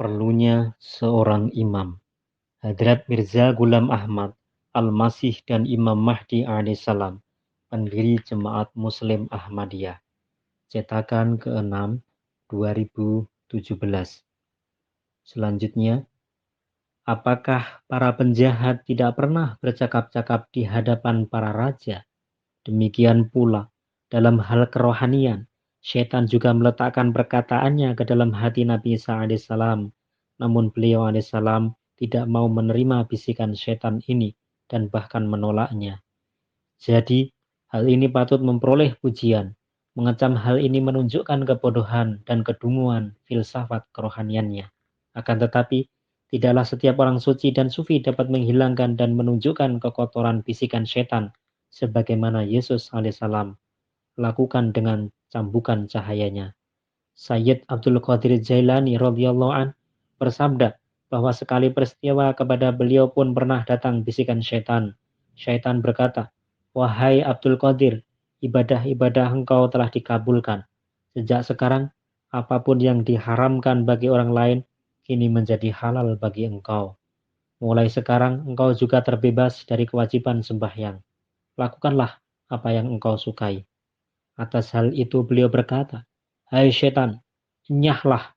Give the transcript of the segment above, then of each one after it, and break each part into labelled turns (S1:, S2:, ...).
S1: Perlunya seorang imam. Hadrat Mirza Ghulam Ahmad Al-Masih dan Imam Mahdi alaihissalam, pendiri Jemaat Muslim Ahmadiyah, cetakan ke-6 2017. Selanjutnya, apakah para penjahat tidak pernah bercakap-cakap di hadapan para raja? Demikian pula, dalam hal kerohanian, syaitan juga meletakkan perkataannya ke dalam hati Nabi Isa alaihissalam. Namun beliau alaihissalam tidak mau menerima bisikan syaitan ini dan bahkan menolaknya. Jadi, hal ini patut memperoleh pujian. Mengecam hal ini menunjukkan kebodohan dan kedunguan filsafat kerohaniannya. Akan tetapi, tidaklah setiap orang suci dan sufi dapat menghilangkan dan menunjukkan kekotoran bisikan syaitan, sebagaimana Yesus alaihissalam lakukan dengan cambukan cahayanya. Sayyid Abdul Qadir Jailani radhiyallahu an bersabda bahwa sekali peristiwa kepada beliau pun pernah datang bisikan syaitan. Syaitan berkata, "Wahai Abdul Qadir, ibadah-ibadah engkau telah dikabulkan. Sejak sekarang, apapun yang diharamkan bagi orang lain, kini menjadi halal bagi engkau. Mulai sekarang, engkau juga terbebas dari kewajiban sembahyang. Lakukanlah apa yang engkau sukai." Atas hal itu beliau berkata, "Hai syaitan, enyahlah.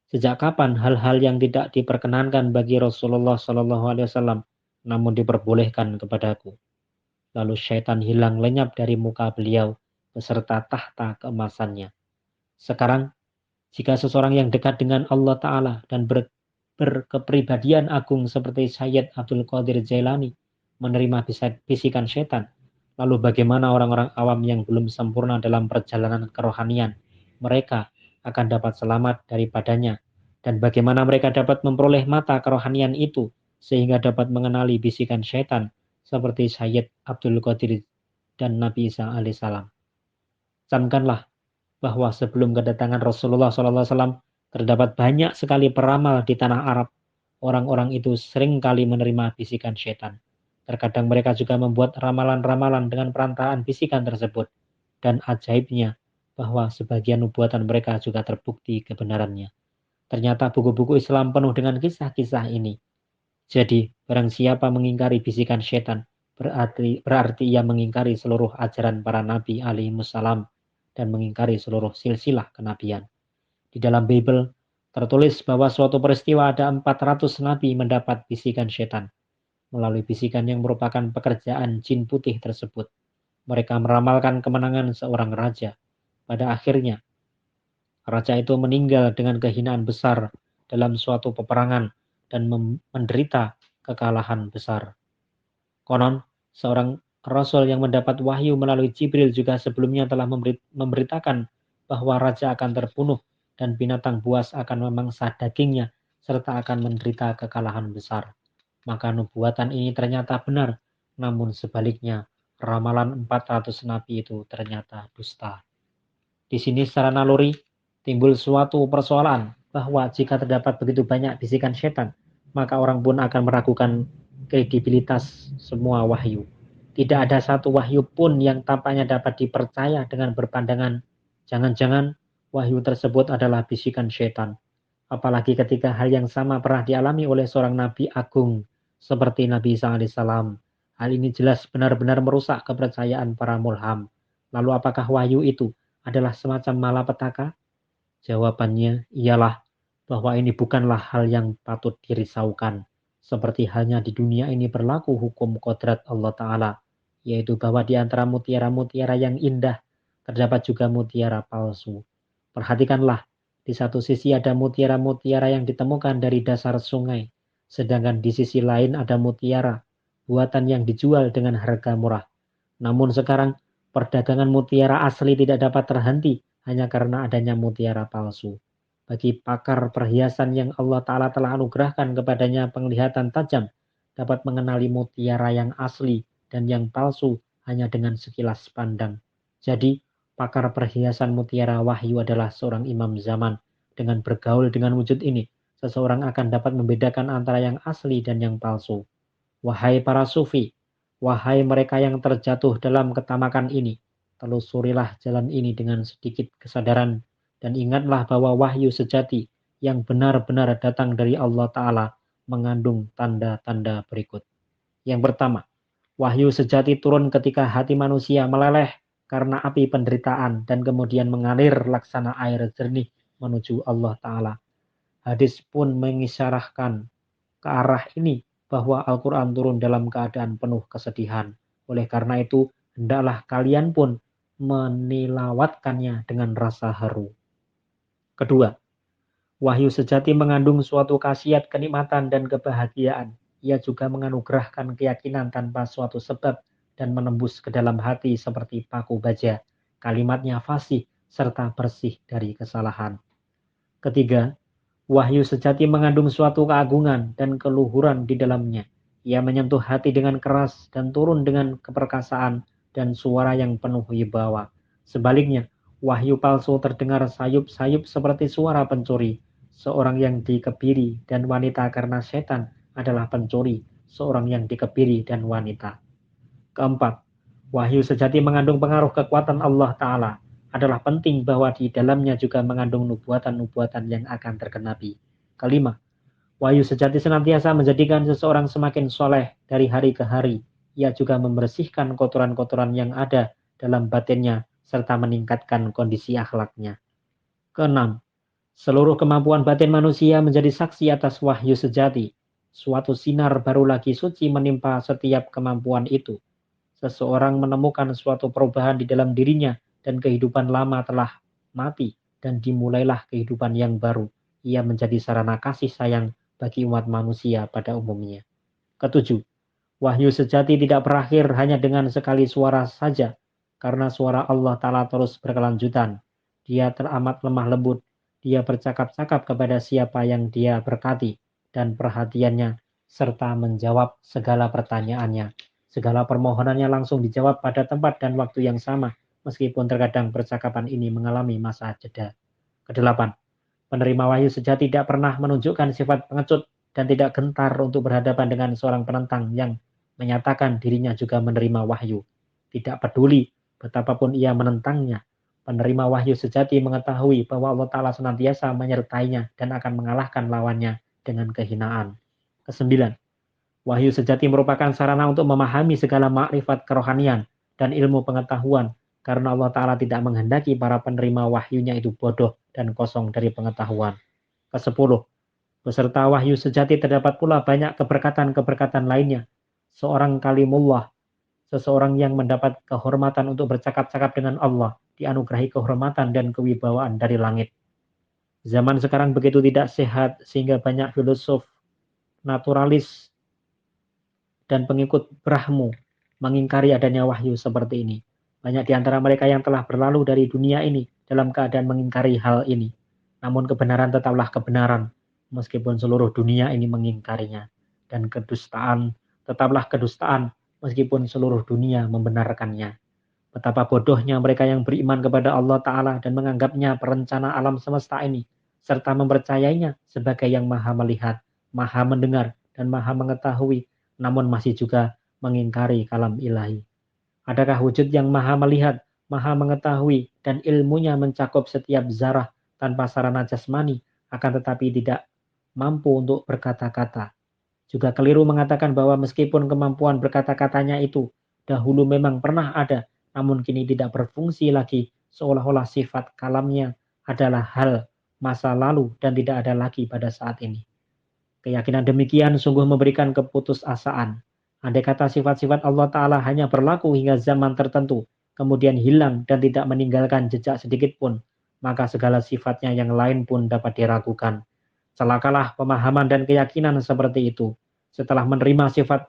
S1: Sejak kapan hal-hal yang tidak diperkenankan bagi Rasulullah SAW namun diperbolehkan kepadaku?" Lalu syaitan hilang lenyap dari muka beliau beserta tahta keemasannya. Sekarang, jika seseorang yang dekat dengan Allah Ta'ala dan berkepribadian agung seperti Sayyid Abdul Qadir Jailani menerima bisikan syaitan, lalu bagaimana orang-orang awam yang belum sempurna dalam perjalanan kerohanian? Mereka akan dapat selamat daripadanya. Dan bagaimana mereka dapat memperoleh mata kerohanian itu sehingga dapat mengenali bisikan syaitan seperti Sayyid Abdul Qadir dan Nabi Isa alaihissalam. Camkanlah bahwa sebelum kedatangan Rasulullah SAW terdapat banyak sekali peramal di tanah Arab. Orang-orang itu sering kali menerima bisikan syaitan. Terkadang mereka juga membuat ramalan-ramalan dengan perantaraan bisikan tersebut. Dan ajaibnya bahwa sebagian nubuatan mereka juga terbukti kebenarannya. Ternyata buku-buku Islam penuh dengan kisah-kisah ini. Jadi, barang siapa mengingkari bisikan syaitan, berarti ia mengingkari seluruh ajaran para nabi alaihissalam dan mengingkari seluruh silsilah kenabian. Di dalam Bible tertulis bahwa suatu peristiwa ada 400 nabi mendapat bisikan syaitan. Melalui bisikan yang merupakan pekerjaan jin putih tersebut, mereka meramalkan kemenangan seorang raja. Pada akhirnya, raja itu meninggal dengan kehinaan besar dalam suatu peperangan dan menderita kekalahan besar. Konon, seorang rasul yang mendapat wahyu melalui Jibril juga sebelumnya telah memberitakan bahwa raja akan terbunuh dan binatang buas akan memangsa dagingnya serta akan menderita kekalahan besar. Maka nubuatan ini ternyata benar, namun sebaliknya ramalan 400 nabi itu ternyata dusta. Di sini secara naluri timbul suatu persoalan bahwa jika terdapat begitu banyak bisikan syaitan, maka orang pun akan meragukan kredibilitas semua wahyu. Tidak ada satu wahyu pun yang tampaknya dapat dipercaya dengan berpandangan jangan-jangan wahyu tersebut adalah bisikan syaitan. Apalagi ketika hal yang sama pernah dialami oleh seorang nabi agung seperti Nabi Isa alaihissalam. Hal ini jelas benar-benar merusak kepercayaan para mulham. Lalu apakah wahyu itu adalah semacam malapetaka? Jawabannya ialah bahwa ini bukanlah hal yang patut dirisaukan. Seperti halnya di dunia ini berlaku hukum kodrat Allah Ta'ala, yaitu bahwa di antara mutiara-mutiara yang indah, terdapat juga mutiara palsu. Perhatikanlah, di satu sisi ada mutiara-mutiara yang ditemukan dari dasar sungai, sedangkan di sisi lain ada mutiara, buatan yang dijual dengan harga murah. Namun sekarang, perdagangan mutiara asli tidak dapat terhenti hanya karena adanya mutiara palsu. Bagi pakar perhiasan yang Allah Ta'ala telah anugerahkan kepadanya penglihatan tajam, dapat mengenali mutiara yang asli dan yang palsu hanya dengan sekilas pandang. Jadi, pakar perhiasan mutiara wahyu adalah seorang imam zaman. Dengan bergaul dengan wujud ini, seseorang akan dapat membedakan antara yang asli dan yang palsu. Wahai para sufi, wahai mereka yang terjatuh dalam ketamakan ini, telusurilah jalan ini dengan sedikit kesadaran dan ingatlah bahwa wahyu sejati yang benar-benar datang dari Allah Ta'ala mengandung tanda-tanda berikut. Yang pertama, wahyu sejati turun ketika hati manusia meleleh karena api penderitaan dan kemudian mengalir laksana air jernih menuju Allah Ta'ala. Hadis pun mengisyaratkan ke arah ini bahwa Al-Quran turun dalam keadaan penuh kesedihan. Oleh karena itu, hendaklah kalian pun menilawatkannya dengan rasa haru. Kedua, wahyu sejati mengandung suatu khasiat kenikmatan dan kebahagiaan. Ia juga menganugerahkan keyakinan tanpa suatu sebab dan menembus ke dalam hati seperti paku baja. Kalimatnya fasih serta bersih dari kesalahan. Ketiga, wahyu sejati mengandung suatu keagungan dan keluhuran di dalamnya. Ia menyentuh hati dengan keras dan turun dengan keperkasaan dan suara yang penuh wibawa. Sebaliknya, wahyu palsu terdengar sayup-sayup seperti suara pencuri. Seorang yang dikebiri dan wanita karena setan adalah pencuri, seorang yang dikebiri dan wanita. Keempat, wahyu sejati mengandung pengaruh kekuatan Allah Ta'ala. Adalah penting bahwa di dalamnya juga mengandung nubuatan-nubuatan yang akan tergenapi. Kelima, wahyu sejati senantiasa menjadikan seseorang semakin soleh dari hari ke hari. Ia juga membersihkan kotoran-kotoran yang ada dalam batinnya serta meningkatkan kondisi akhlaknya. Keenam, seluruh kemampuan batin manusia menjadi saksi atas wahyu sejati. Suatu sinar baru lagi suci menimpa setiap kemampuan itu. Seseorang menemukan suatu perubahan di dalam dirinya dan kehidupan lama telah mati dan dimulailah kehidupan yang baru. Ia menjadi sarana kasih sayang bagi umat manusia pada umumnya. Ketujuh, wahyu sejati tidak berakhir hanya dengan sekali suara saja, karena suara Allah Ta'ala terus berkelanjutan. Dia teramat lemah lembut, dia bercakap-cakap kepada siapa yang dia berkati, dan perhatiannya, serta menjawab segala pertanyaannya. Segala permohonannya langsung dijawab pada tempat dan waktu yang sama, meskipun terkadang percakapan ini mengalami masa jeda. Kedelapan, penerima wahyu sejati tidak pernah menunjukkan sifat pengecut dan tidak gentar untuk berhadapan dengan seorang penentang yang menyatakan dirinya juga menerima wahyu. Tidak peduli betapapun ia menentangnya, penerima wahyu sejati mengetahui bahwa Allah Ta'ala senantiasa menyertainya dan akan mengalahkan lawannya dengan kehinaan. Kesembilan, wahyu sejati merupakan sarana untuk memahami segala makrifat kerohanian dan ilmu pengetahuan karena Allah Ta'ala tidak menghendaki para penerima wahyunya itu bodoh dan kosong dari pengetahuan. Kesepuluh, beserta wahyu sejati terdapat pula banyak keberkatan-keberkatan lainnya. Seorang kalimullah, seseorang yang mendapat kehormatan untuk bercakap-cakap dengan Allah, dianugerahi kehormatan dan kewibawaan dari langit. Zaman sekarang begitu tidak sehat sehingga banyak filosof, naturalis, dan pengikut Brahmo mengingkari adanya wahyu seperti ini. Banyak di antara mereka yang telah berlalu dari dunia ini dalam keadaan mengingkari hal ini. Namun kebenaran tetaplah kebenaran, meskipun seluruh dunia ini mengingkarinya. Dan kedustaan tetaplah kedustaan, meskipun seluruh dunia membenarkannya. Betapa bodohnya mereka yang beriman kepada Allah Ta'ala dan menganggapnya perencana alam semesta ini, serta mempercayainya sebagai yang maha melihat, maha mendengar, dan maha mengetahui, namun masih juga mengingkari kalam ilahi. Adakah wujud yang maha melihat, maha mengetahui, dan ilmunya mencakup setiap zarah tanpa sarana jasmani, akan tetapi tidak mampu untuk berkata-kata? Juga keliru mengatakan bahwa meskipun kemampuan berkata-katanya itu dahulu memang pernah ada, namun kini tidak berfungsi lagi, seolah-olah sifat kalamnya adalah hal masa lalu dan tidak ada lagi pada saat ini. Keyakinan demikian sungguh memberikan keputusasaan. Andai kata sifat-sifat Allah Ta'ala hanya berlaku hingga zaman tertentu, kemudian hilang dan tidak meninggalkan jejak sedikit pun, maka segala sifatnya yang lain pun dapat diragukan. Celakalah pemahaman dan keyakinan seperti itu. Setelah menerima sifat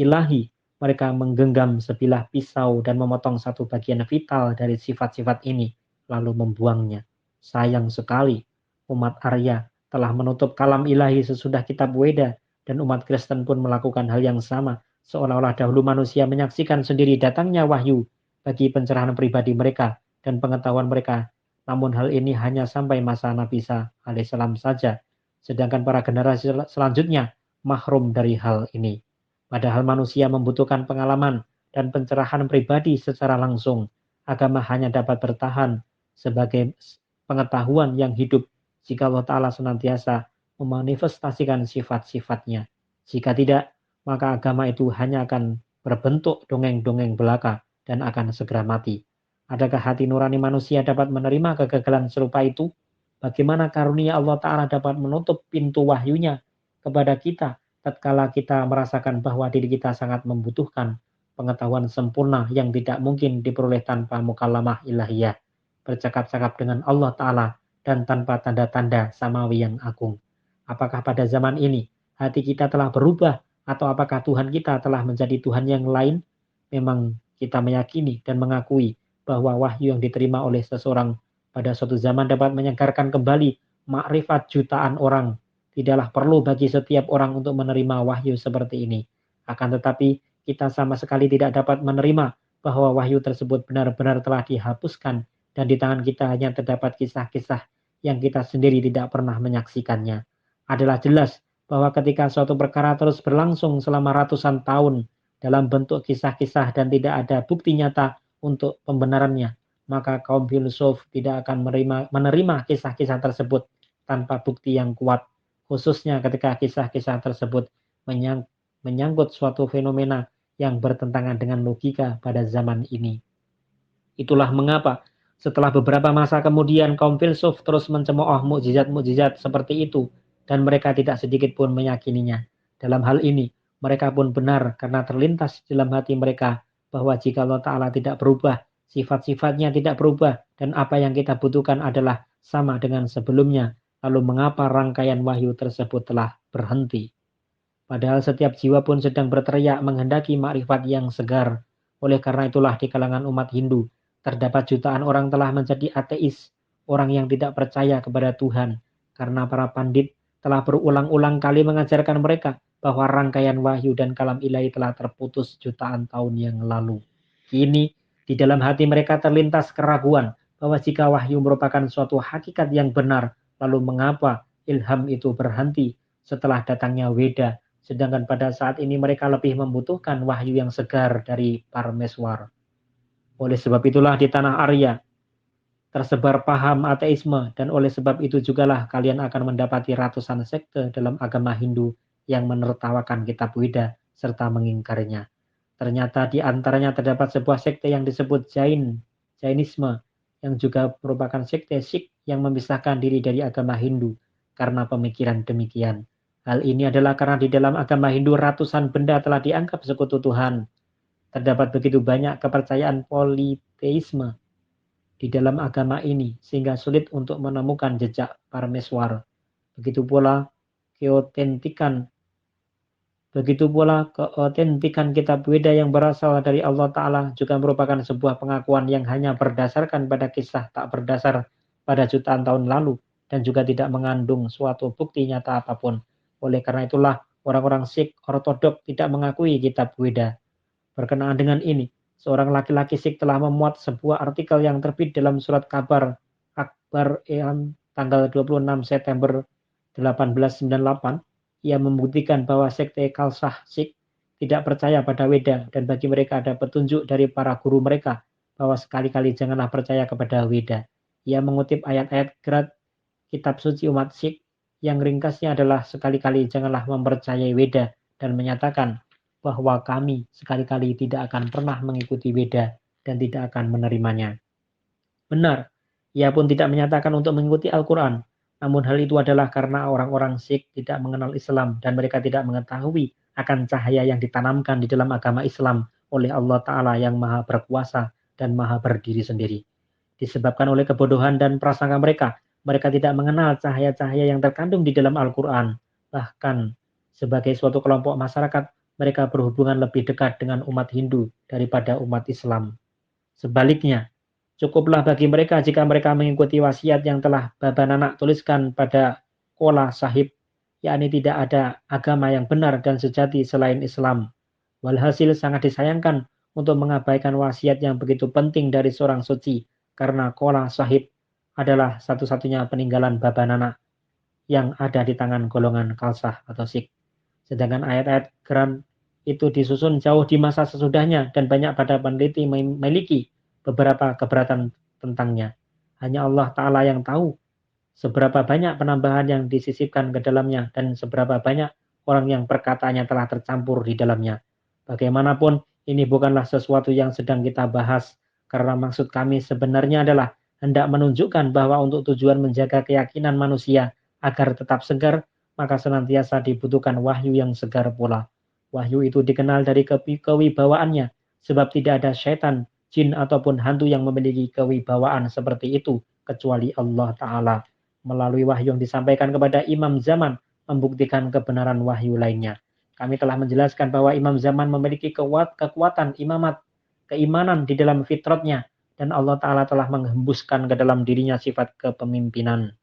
S1: ilahi, mereka menggenggam sebilah pisau dan memotong satu bagian vital dari sifat-sifat ini, lalu membuangnya. Sayang sekali, umat Arya telah menutup kalam ilahi sesudah kitab Weda, dan umat Kristen pun melakukan hal yang sama, seolah-olah dahulu manusia menyaksikan sendiri datangnya wahyu bagi pencerahan pribadi mereka dan pengetahuan mereka. Namun hal ini hanya sampai masa Nabi Isa alaihissalam saja, sedangkan para generasi selanjutnya mahrum dari hal ini. Padahal manusia membutuhkan pengalaman dan pencerahan pribadi secara langsung. Agama hanya dapat bertahan sebagai pengetahuan yang hidup jika Allah Ta'ala senantiasa memanifestasikan sifat-sifatnya. Jika tidak, maka agama itu hanya akan berbentuk dongeng-dongeng belaka dan akan segera mati. Adakah hati nurani manusia dapat menerima kegagalan serupa itu? Bagaimana karunia Allah Ta'ala dapat menutup pintu wahyunya kepada kita tatkala kita merasakan bahwa diri kita sangat membutuhkan pengetahuan sempurna yang tidak mungkin diperoleh tanpa mukallamah ilahiyah, bercakap-cakap dengan Allah Ta'ala dan tanpa tanda-tanda samawi yang agung. Apakah pada zaman ini hati kita telah berubah atau apakah Tuhan kita telah menjadi Tuhan yang lain? Memang kita meyakini dan mengakui bahwa wahyu yang diterima oleh seseorang pada suatu zaman dapat menyegarkan kembali makrifat jutaan orang. Tidaklah perlu bagi setiap orang untuk menerima wahyu seperti ini. Akan tetapi kita sama sekali tidak dapat menerima bahwa wahyu tersebut benar-benar telah dihapuskan dan di tangan kita hanya terdapat kisah-kisah yang kita sendiri tidak pernah menyaksikannya. Adalah jelas bahwa ketika suatu perkara terus berlangsung selama ratusan tahun dalam bentuk kisah-kisah dan tidak ada bukti nyata untuk pembenarannya, maka kaum filsuf tidak akan menerima kisah-kisah tersebut tanpa bukti yang kuat, khususnya ketika kisah-kisah tersebut menyangkut suatu fenomena yang bertentangan dengan logika pada zaman ini. Itulah mengapa setelah beberapa masa kemudian kaum filsuf terus mencemooh mukjizat-mukjizat seperti itu dan mereka tidak sedikit pun meyakininya. Dalam hal ini, mereka pun benar karena terlintas dalam hati mereka bahwa jika Allah Ta'ala tidak berubah, sifat-sifatnya tidak berubah, dan apa yang kita butuhkan adalah sama dengan sebelumnya, lalu mengapa rangkaian wahyu tersebut telah berhenti? Padahal setiap jiwa pun sedang berteriak menghendaki makrifat yang segar. Oleh karena itulah di kalangan umat Hindu, terdapat jutaan orang telah menjadi ateis, orang yang tidak percaya kepada Tuhan, karena para pandit telah berulang-ulang kali mengajarkan mereka bahwa rangkaian wahyu dan kalam ilahi telah terputus jutaan tahun yang lalu. Kini, di dalam hati mereka terlintas keraguan bahwa jika wahyu merupakan suatu hakikat yang benar, lalu mengapa ilham itu berhenti setelah datangnya Weda, sedangkan pada saat ini mereka lebih membutuhkan wahyu yang segar dari Parameswar. Oleh sebab itulah di tanah Arya tersebar paham ateisme, dan oleh sebab itu jugalah kalian akan mendapati ratusan sekte dalam agama Hindu yang menertawakan kitab Weda serta mengingkarinya. Ternyata di antaranya terdapat sebuah sekte yang disebut Jainisme, yang juga merupakan sekte Sikh yang memisahkan diri dari agama Hindu karena pemikiran demikian. Hal ini adalah karena di dalam agama Hindu ratusan benda telah dianggap sekutu Tuhan. Terdapat begitu banyak kepercayaan politeisme di dalam agama ini sehingga sulit untuk menemukan jejak Parameswar. Begitu pula keotentikan kitab Weda yang berasal dari Allah Ta'ala juga merupakan sebuah pengakuan yang hanya berdasarkan pada kisah tak berdasar pada jutaan tahun lalu dan juga tidak mengandung suatu bukti nyata apapun. Oleh karena itulah orang-orang Sikh ortodok tidak mengakui kitab Weda. Berkenaan dengan ini, seorang laki-laki Sikh telah memuat sebuah artikel yang terbit dalam surat kabar Akbar-e-Am tanggal 26 September 1898. Ia membuktikan bahwa sekte Khalsah Sikh tidak percaya pada Weda dan bagi mereka ada petunjuk dari para guru mereka bahwa sekali-kali janganlah percaya kepada Weda. Ia mengutip ayat-ayat gerat kitab suci umat Sikh yang ringkasnya adalah sekali-kali janganlah mempercayai Weda dan menyatakan bahwa kami sekali-kali tidak akan pernah mengikuti Weda dan tidak akan menerimanya. Benar, ia pun tidak menyatakan untuk mengikuti Al-Quran. Namun hal itu adalah karena orang-orang Sikh tidak mengenal Islam dan mereka tidak mengetahui akan cahaya yang ditanamkan di dalam agama Islam oleh Allah Ta'ala yang maha berkuasa dan maha berdiri sendiri. Disebabkan oleh kebodohan dan prasangka mereka, mereka tidak mengenal cahaya-cahaya yang terkandung di dalam Al-Quran. Bahkan sebagai suatu kelompok masyarakat, mereka berhubungan lebih dekat dengan umat Hindu daripada umat Islam. Sebaliknya, cukuplah bagi mereka jika mereka mengikuti wasiat yang telah Baba Nanak tuliskan pada Kola Sahib, yakni tidak ada agama yang benar dan sejati selain Islam. Walhasil sangat disayangkan untuk mengabaikan wasiat yang begitu penting dari seorang suci, karena Kola Sahib adalah satu-satunya peninggalan Baba Nanak yang ada di tangan golongan Khalsah atau Sikh. Sedangkan ayat-ayat Quran itu disusun jauh di masa sesudahnya dan banyak pada peneliti memiliki beberapa keberatan tentangnya. Hanya Allah Ta'ala yang tahu seberapa banyak penambahan yang disisipkan ke dalamnya, dan seberapa banyak orang yang perkataannya telah tercampur di dalamnya. Bagaimanapun, ini bukanlah sesuatu yang sedang kita bahas, karena maksud kami sebenarnya adalah hendak menunjukkan bahwa untuk tujuan menjaga keyakinan manusia agar tetap segar, maka senantiasa dibutuhkan wahyu yang segar pula. Wahyu itu dikenal dari kewibawaannya, sebab tidak ada syaitan, jin, ataupun hantu yang memiliki kewibawaan seperti itu, kecuali Allah Ta'ala. Melalui wahyu yang disampaikan kepada imam zaman, membuktikan kebenaran wahyu lainnya. Kami telah menjelaskan bahwa imam zaman memiliki kekuatan imamat, keimanan di dalam fitratnya, dan Allah Ta'ala telah menghembuskan ke dalam dirinya sifat kepemimpinan.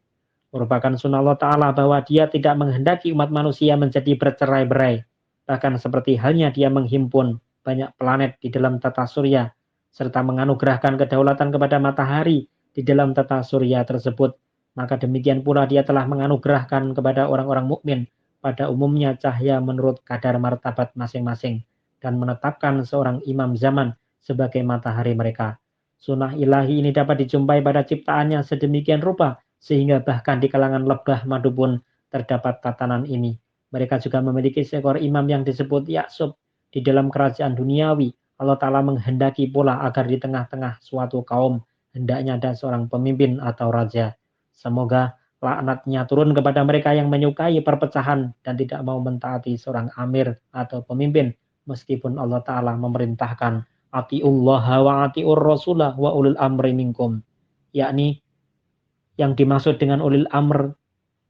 S1: Merupakan sunnah Allah Ta'ala bahwa dia tidak menghendaki umat manusia menjadi bercerai-berai. Bahkan seperti halnya dia menghimpun banyak planet di dalam tata surya, serta menganugerahkan kedaulatan kepada matahari di dalam tata surya tersebut. Maka demikian pula dia telah menganugerahkan kepada orang-orang mukmin pada umumnya cahaya menurut kadar martabat masing-masing, dan menetapkan seorang imam zaman sebagai matahari mereka. Sunnah ilahi ini dapat dijumpai pada ciptaannya sedemikian rupa, sehingga bahkan di kalangan lebah madu pun terdapat tatanan ini. Mereka juga memiliki seekor imam yang disebut Ya'sub. Di dalam kerajaan duniawi, Allah Ta'ala menghendaki pula agar di tengah-tengah suatu kaum hendaknya ada seorang pemimpin atau raja. Semoga laknatnya turun kepada mereka yang menyukai perpecahan dan tidak mau mentaati seorang amir atau pemimpin, meskipun Allah Ta'ala memerintahkan atiullaha wa atiur rasulah wa ulil amri minkum, yakni yang dimaksud dengan ulil amr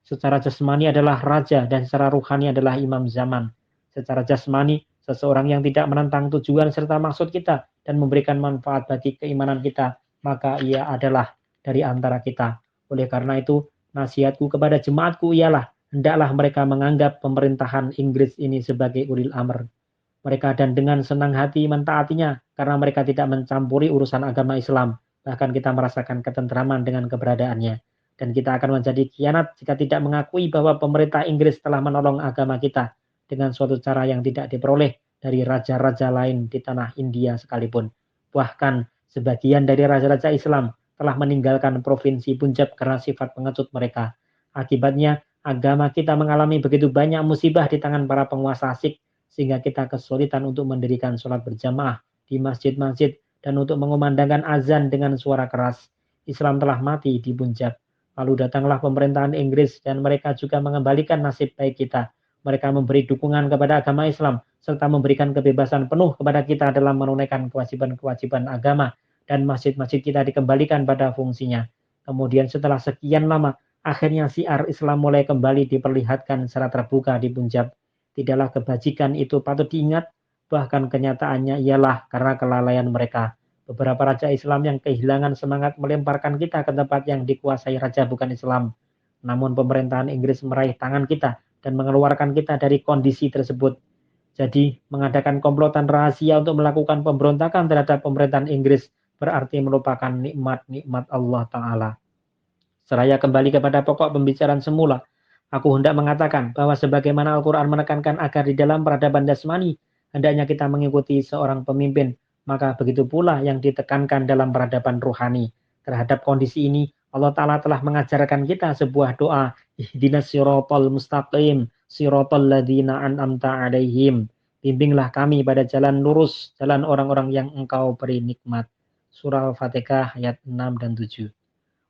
S1: secara jasmani adalah raja, dan secara ruhani adalah imam zaman. Secara jasmani, seseorang yang tidak menentang tujuan serta maksud kita dan memberikan manfaat bagi keimanan kita, maka ia adalah dari antara kita. Oleh karena itu, nasihatku kepada jemaatku ialah, hendaklah mereka menganggap pemerintahan Inggris ini sebagai ulil amr mereka, dan dengan senang hati mentaatinya, karena mereka tidak mencampuri urusan agama Islam. Bahkan kita merasakan ketentraman dengan keberadaannya. Dan kita akan menjadi khianat jika tidak mengakui bahwa pemerintah Inggris telah menolong agama kita dengan suatu cara yang tidak diperoleh dari raja-raja lain di tanah India sekalipun. Bahkan sebagian dari raja-raja Islam telah meninggalkan provinsi Punjab karena sifat pengecut mereka. Akibatnya, agama kita mengalami begitu banyak musibah di tangan para penguasa asing, sehingga kita kesulitan untuk mendirikan sholat berjamaah di masjid-masjid dan untuk mengumandangkan azan dengan suara keras. Islam telah mati di Punjab. Lalu datanglah pemerintahan Inggris dan mereka juga mengembalikan nasib baik kita. Mereka memberi dukungan kepada agama Islam serta memberikan kebebasan penuh kepada kita dalam menunaikan kewajiban-kewajiban agama, dan masjid-masjid kita dikembalikan pada fungsinya. Kemudian setelah sekian lama, akhirnya syiar Islam mulai kembali diperlihatkan secara terbuka di Punjab. Tidaklah kebajikan itu patut diingat, bahkan kenyataannya ialah karena kelalaian mereka. Beberapa raja Islam yang kehilangan semangat melemparkan kita ke tempat yang dikuasai raja bukan Islam. Namun pemerintahan Inggris meraih tangan kita dan mengeluarkan kita dari kondisi tersebut. Jadi mengadakan komplotan rahasia untuk melakukan pemberontakan terhadap pemerintahan Inggris berarti melupakan nikmat-nikmat Allah Ta'ala. Seraya kembali kepada pokok pembicaraan semula, aku hendak mengatakan bahwa sebagaimana Al-Quran menekankan agar di dalam peradaban jasmani hendaknya kita mengikuti seorang pemimpin, maka begitu pula yang ditekankan dalam peradaban ruhani. Terhadap kondisi ini, Allah Ta'ala telah mengajarkan kita sebuah doa, ihdinas siratal mustaqim, siratal ladzina an'amta alaihim. Bimbinglah kami pada jalan lurus, jalan orang-orang yang engkau beri nikmat. Surah Al-Fatihah ayat 6 dan 7.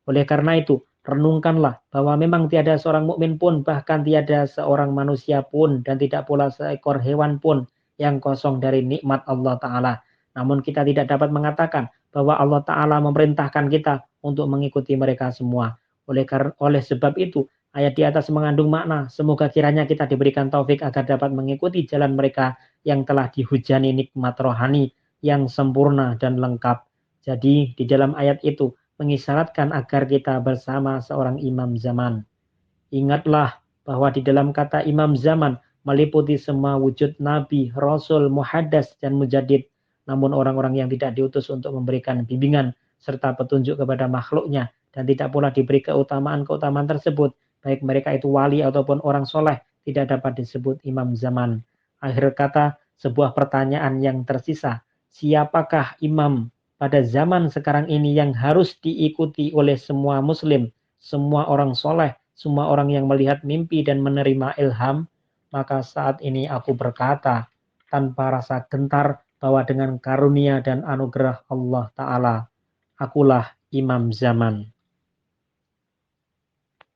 S1: Oleh karena itu, renungkanlah bahwa memang tiada seorang mukmin pun, bahkan tiada seorang manusia pun, dan tidak pula seekor hewan pun yang kosong dari nikmat Allah Ta'ala. Namun kita tidak dapat mengatakan bahwa Allah Ta'ala memerintahkan kita untuk mengikuti mereka semua. Oleh sebab itu, ayat di atas mengandung makna, semoga kiranya kita diberikan taufik agar dapat mengikuti jalan mereka yang telah dihujani nikmat rohani yang sempurna dan lengkap. Jadi di dalam ayat itu mengisyaratkan agar kita bersama seorang imam zaman. Ingatlah bahwa di dalam kata imam zaman meliputi semua wujud nabi, rasul, muhaddas, dan mujadid. Namun orang-orang yang tidak diutus untuk memberikan bimbingan serta petunjuk kepada makhluknya dan tidak pula diberi keutamaan-keutamaan tersebut, baik mereka itu wali ataupun orang soleh, tidak dapat disebut imam zaman. Akhir kata, sebuah pertanyaan yang tersisa, siapakah imam pada zaman sekarang ini yang harus diikuti oleh semua muslim, semua orang soleh, semua orang yang melihat mimpi dan menerima ilham, maka saat ini aku berkata tanpa rasa gentar bahwa dengan karunia dan anugerah Allah Ta'ala, akulah imam zaman.